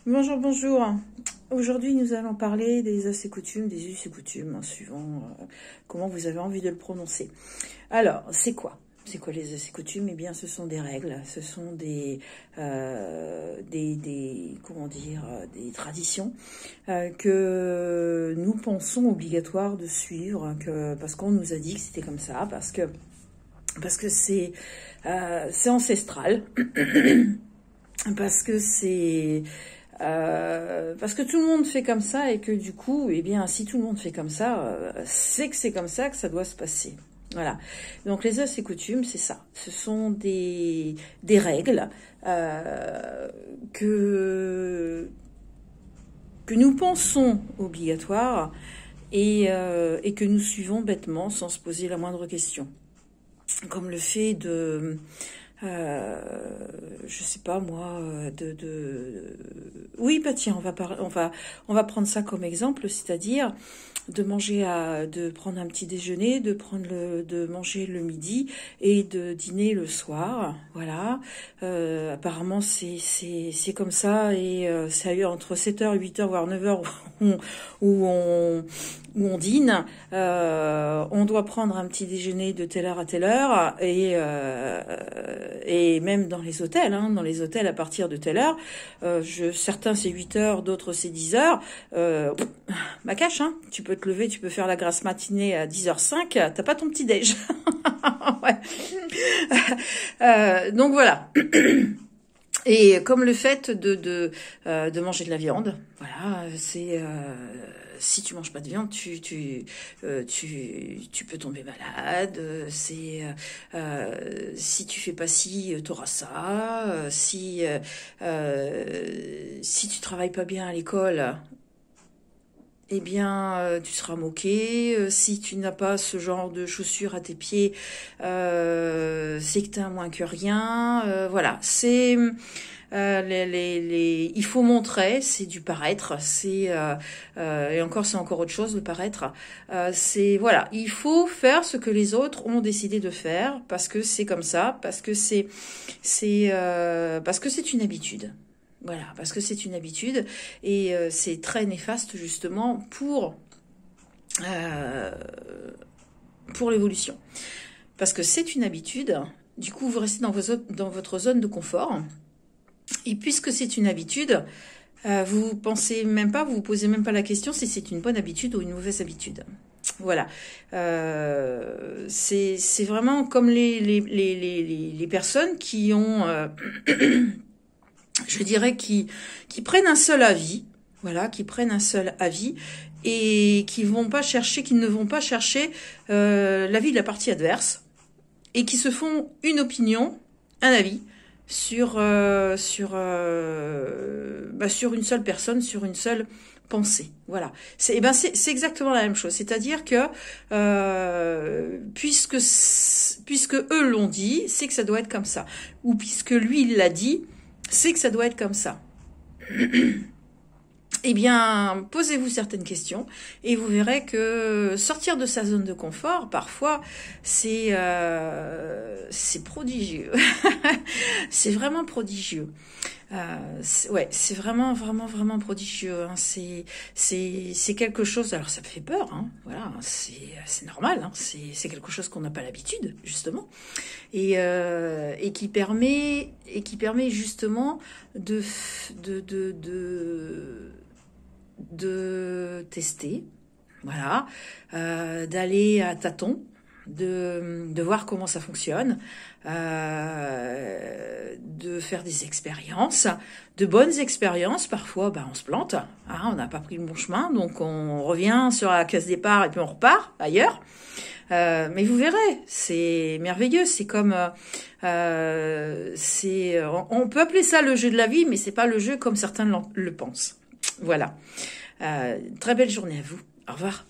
Bonjour, bonjour. Aujourd'hui, nous allons parler des us et coutumes, des us et coutumes, suivant comment vous avez envie de le prononcer. Alors, c'est quoi? C'est quoi les us et coutumes? Eh bien, ce sont des règles, ce sont comment dire, des traditions que nous pensons obligatoires de suivre, parce qu'on nous a dit que c'était comme ça, parce que c'est ancestral, parce que tout le monde fait comme ça et que du coup, eh bien, si tout le monde fait comme ça, c'est comme ça que ça doit se passer. Voilà. Donc les us et coutumes, c'est ça. Ce sont des règles que nous pensons obligatoires et que nous suivons bêtement sans se poser la moindre question. Comme le fait de je sais pas moi, oui, bah tiens, on va prendre ça comme exemple, c'est-à-dire de prendre un petit déjeuner, de manger le midi et de dîner le soir, voilà. Apparemment c'est comme ça et ça a eu entre 7h, 8h, voire 9h où on dîne. On doit prendre un petit déjeuner de telle heure à telle heure et même dans les hôtels, à partir de telle heure, certains c'est 8 heures, d'autres c'est 10 heures. Ma cache, tu peux te lever, tu peux faire la grasse matinée à 10h05, t'as pas ton petit déj. Ouais. Donc voilà. Et comme le fait de manger de la viande, voilà, c'est si tu manges pas de viande, tu peux tomber malade. Si tu fais pas ci, t'auras ça. Si tu travailles pas bien à l'école, eh bien, tu seras moqué. Si tu n'as pas ce genre de chaussures à tes pieds, c'est que t'es un moins que rien. Voilà, c'est il faut montrer, c'est du paraître. Et encore, c'est encore autre chose, le paraître. Voilà, il faut faire ce que les autres ont décidé de faire parce que c'est comme ça, parce que c'est une habitude. Voilà, parce que c'est une habitude et c'est très néfaste justement pour l'évolution. Parce que c'est une habitude, du coup vous restez dans votre zone de confort. Et puisque c'est une habitude, vous pensez même pas, vous vous posez même pas la question si c'est une bonne habitude ou une mauvaise habitude. Voilà, c'est vraiment comme les personnes qui ont je dirais qui prennent un seul avis, voilà, qui prennent un seul avis et qui ne vont pas chercher l'avis de la partie adverse et qui se font une opinion, un avis sur une seule personne, sur une seule pensée. Voilà. C'est exactement la même chose. C'est-à-dire que puisque eux l'ont dit, c'est que ça doit être comme ça. Ou puisque lui il l'a dit, c'est que ça doit être comme ça. Eh bien, posez-vous certaines questions et vous verrez que sortir de sa zone de confort, parfois, c'est prodigieux. C'est vraiment prodigieux. C'est vraiment, vraiment, vraiment prodigieux. C'est quelque chose. Alors, ça me fait peur. Voilà, c'est normal. C'est quelque chose qu'on n'a pas l'habitude, justement, et qui permet justement de tester, voilà, d'aller à tâtons, de voir comment ça fonctionne, de faire des expériences, de bonnes expériences. Parfois, on se plante, on n'a pas pris le bon chemin, donc on revient sur la case départ et puis on repart ailleurs. Mais vous verrez, c'est merveilleux. C'est comme, on peut appeler ça le jeu de la vie, mais c'est pas le jeu comme certains le pensent. Voilà. Très belle journée à vous. Au revoir.